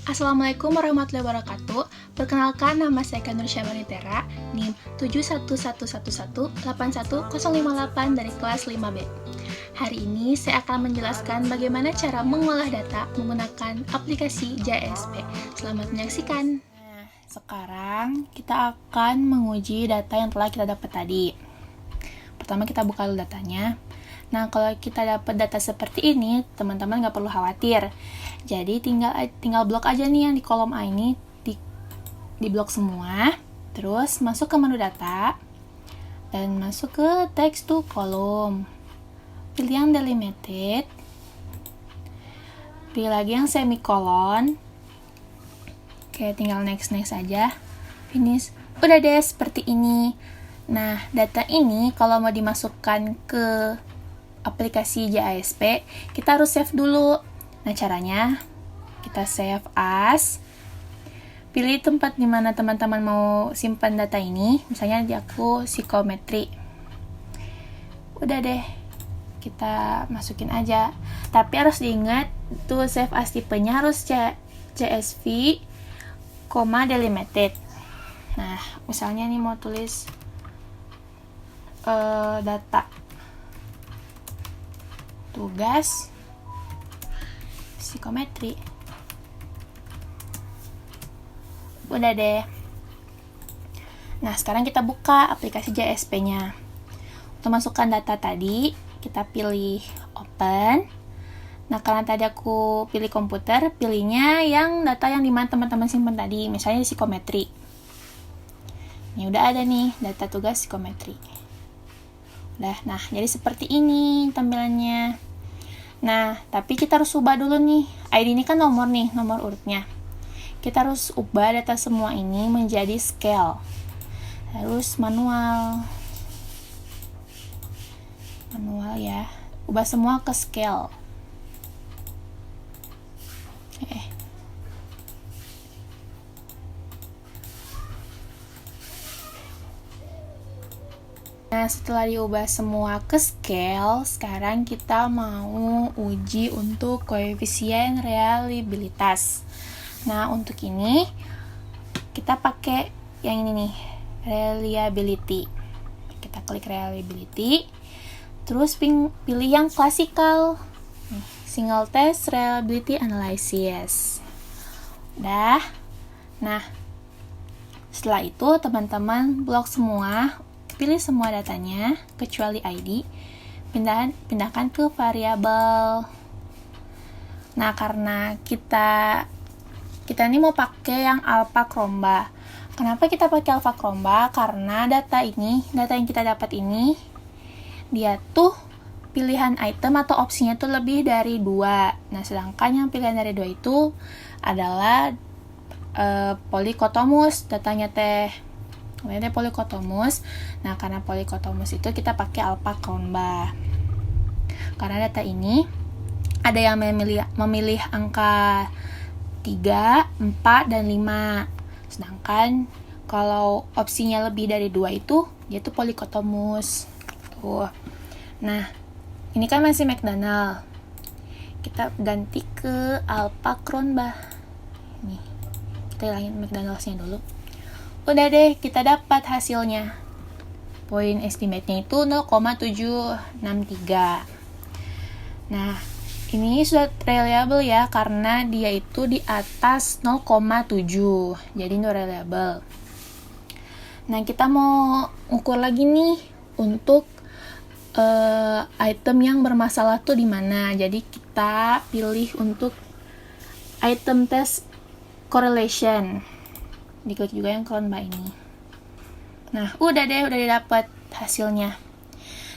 Assalamualaikum warahmatullahi wabarakatuh. Perkenalkan, nama saya Kanur Syamanitera, NIM 7111181058 dari kelas 5B. Hari ini saya akan menjelaskan bagaimana cara mengolah data menggunakan aplikasi JSP. Selamat menyaksikan. Nah, sekarang kita akan menguji data yang telah kita dapat tadi. Pertama kita buka dulu datanya. Nah, kalau kita dapat data seperti ini, teman-teman nggak perlu khawatir. Jadi tinggal blok aja nih yang di kolom A ini, di blok semua. Terus masuk ke menu data dan masuk ke text to column. Pilih yang delimited. Pilih lagi yang semicolon. Oke, tinggal next aja. Finish. Udah deh seperti ini. Nah, data ini kalau mau dimasukkan ke aplikasi JASP, kita harus save dulu. Nah, caranya kita save as. Pilih tempat di mana teman-teman mau simpan data ini. Misalnya di aku psikometri. Udah deh, kita masukin aja. Tapi harus diingat, tuh save as tipenya harus CSV, delimited. Nah, misalnya nih mau tulis data tugas psikometri. Udah deh. Nah, sekarang kita buka aplikasi JSP-nya. Untuk masukkan data tadi, kita pilih open. Nah, karena tadi aku pilih komputer, pilihnya yang data yang dimana teman-teman simpan tadi, misalnya di psikometri. Ini udah ada nih, data tugas psikometri. Nah, jadi seperti ini tampilannya. Nah, tapi kita harus ubah dulu nih. ID ini kan nomor urutnya. Kita harus ubah data semua ini menjadi scale. Harus manual ya. Ubah semua ke scale. Nah, setelah diubah semua ke scale, sekarang kita mau uji untuk koefisien reliabilitas. Nah, untuk ini kita pakai yang ini nih, reliability. Kita klik reliability, terus pilih yang klasikal, single test reliability analysis. Udah. Nah, setelah itu teman-teman blok semua. Pilih semua datanya, kecuali ID, pindahkan ke variabel. Nah, karena kita ini mau pakai yang alpha cromba. Kenapa kita pakai alpha cromba? Karena data yang kita dapat ini, dia tuh pilihan item atau opsinya tuh lebih dari 2. Nah, sedangkan yang pilihan dari 2 itu adalah polikotomus, datanya polikotomus. Nah, karena polikotomus itu kita pakai alpha cromba. Karena data ini ada yang memilih angka 3, 4, dan 5. Sedangkan kalau opsinya lebih dari 2 itu dia tuh polikotomus. Tuh. Nah, ini kan masih McDonald. Kita ganti ke alpha cromba. Nih. Kita hilangin McDonald's-nya dulu. Udah deh, kita dapat hasilnya. Poin estimate-nya itu 0,763. Nah, ini sudah reliable ya, karena dia itu di atas 0,7. Jadi ini reliable. Nah, kita mau ukur lagi nih untuk item yang bermasalah tuh di mana. Jadi kita pilih untuk item test correlation. Diklik juga yang kolom ini. Nah, udah dapat hasilnya.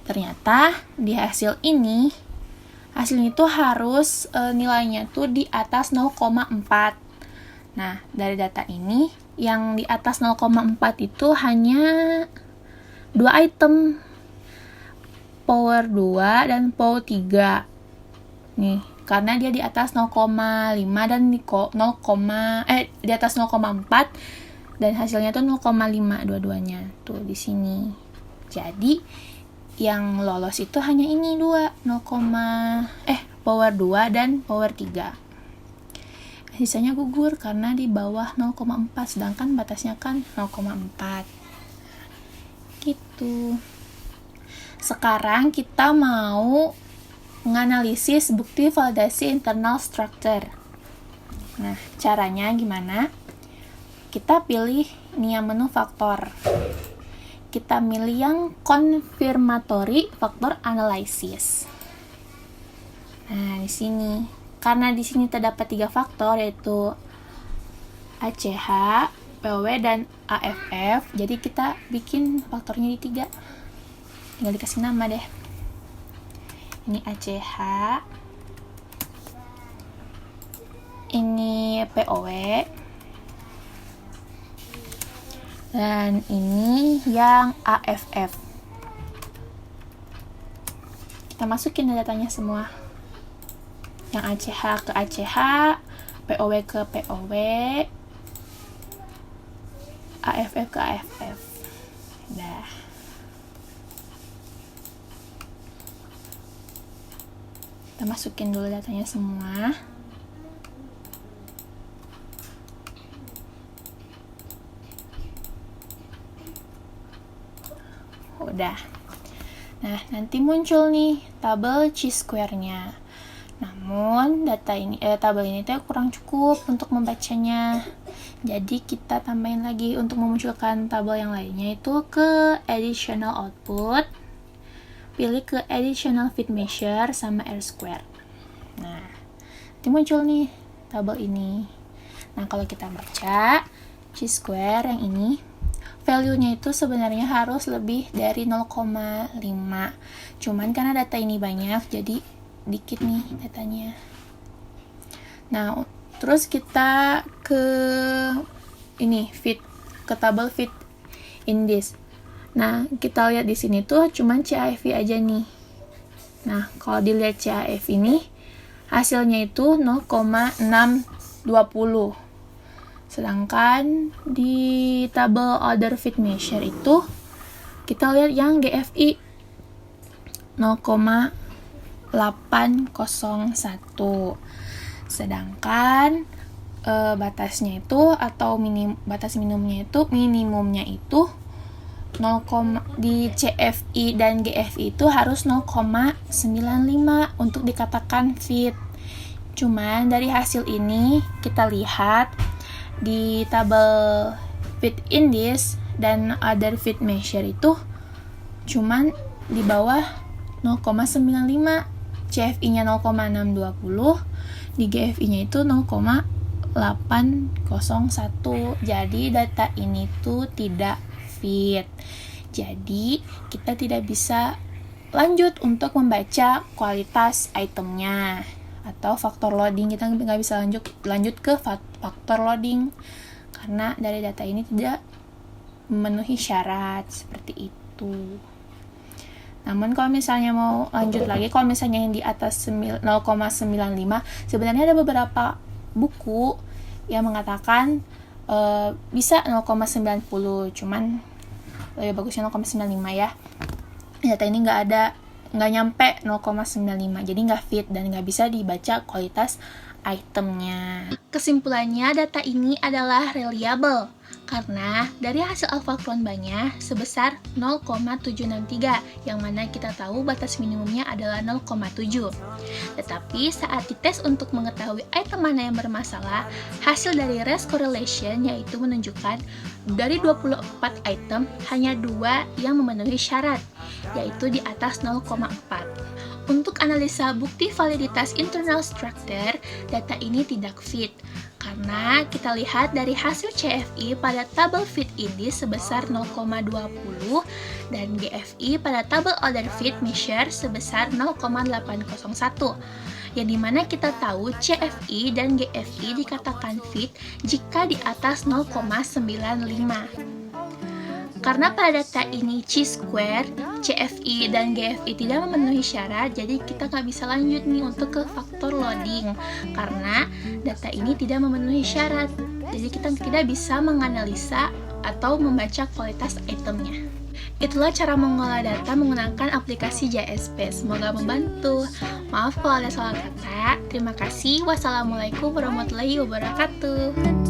Ternyata di hasil ini, hasilnya itu harus nilainya tuh di atas 0,4. Nah, dari data ini, yang di atas 0,4 itu hanya 2 item. Power 2 dan power 3. Nih, karena dia di atas 0,5 dan di atas 0,4 dan hasilnya tuh 0,5 dua-duanya tuh di sini. Jadi yang lolos itu hanya ini 2, power 2 dan power 3. sisanya gugur karena di bawah 0,4, sedangkan batasnya kan 0,4 gitu. Sekarang kita mau menganalisis bukti validasi internal structure. Nah, caranya gimana? Kita pilih ini yang menu faktor. Kita milih yang confirmatory factor analysis. Nah, di sini karena di sini terdapat 3 faktor, yaitu ACH, POW, dan AFF, jadi kita bikin faktornya di 3. Tinggal dikasih nama deh. Ini ACH, ini POW, dan ini yang AFF. Kita masukin datanya semua. Yang ACH ke ACH, POW ke POW, AFF ke AFF. Dah. Kita masukin dulu datanya semua. Udah. Nah, nanti muncul nih tabel chi-square-nya. Namun tabel ini tuh kurang cukup untuk membacanya. Jadi kita tambahin lagi untuk memunculkan tabel yang lainnya, itu ke additional output, pilih ke additional fit measure sama R square. Nah, nanti muncul nih tabel ini. Nah, kalau kita baca chi-square yang ini, value-nya itu sebenarnya harus lebih dari 0,5. Cuman karena data ini banyak, jadi dikit nih datanya. Nah, terus kita ke ini ke tabel fit index. Nah, kita lihat di sini tuh cuman CAFI aja nih. Nah, kalau dilihat CAF ini hasilnya itu 0,620. Sedangkan di tabel other fit measure itu kita lihat yang GFI 0,801. Sedangkan batasnya itu atau batas minimumnya itu 0, di CFI dan GFI itu harus 0,95 untuk dikatakan fit. Cuman dari hasil ini kita lihat di tabel fit index dan other fit measure itu cuman di bawah 0,95, CFI-nya 0,620, di GFI-nya itu 0,801. Jadi data ini tuh tidak fit. Jadi kita tidak bisa lanjut untuk membaca kualitas itemnya atau faktor loading. Kita nggak bisa lanjut ke faktor loading karena dari data ini tidak memenuhi syarat seperti itu. Namun kalau misalnya mau lanjut lagi, kalau misalnya yang di atas 0,95, sebenarnya ada beberapa buku yang mengatakan bisa 0,90, cuman lebih bagusnya 0,95 ya. Data ini nggak nyampe 0,95, jadi nggak fit dan nggak bisa dibaca kualitas itemnya. Kesimpulannya, data ini adalah reliable karena dari hasil alpha banyak sebesar 0,763, yang mana kita tahu batas minimumnya adalah 0,7. Tetapi saat dites untuk mengetahui item mana yang bermasalah, hasil dari race correlation yaitu menunjukkan dari 24 item hanya 2 yang memenuhi syarat, yaitu di atas 0,4. Untuk analisa bukti validitas internal structure, data ini tidak fit karena kita lihat dari hasil CFI pada tabel fit index sebesar 0,20 dan GFI pada tabel other fit measure sebesar 0,801, yang dimana kita tahu CFI dan GFI dikatakan fit jika di atas 0,95. Karena pada data ini chi-square, CFI, dan GFI tidak memenuhi syarat, jadi kita nggak bisa lanjut nih untuk ke faktor loading karena data ini tidak memenuhi syarat. Jadi kita tidak bisa menganalisa atau membaca kualitas itemnya. Itulah cara mengolah data menggunakan aplikasi JSP. Semoga membantu. Maaf kalau ada salah kata. Terima kasih. Wassalamualaikum warahmatullahi wabarakatuh.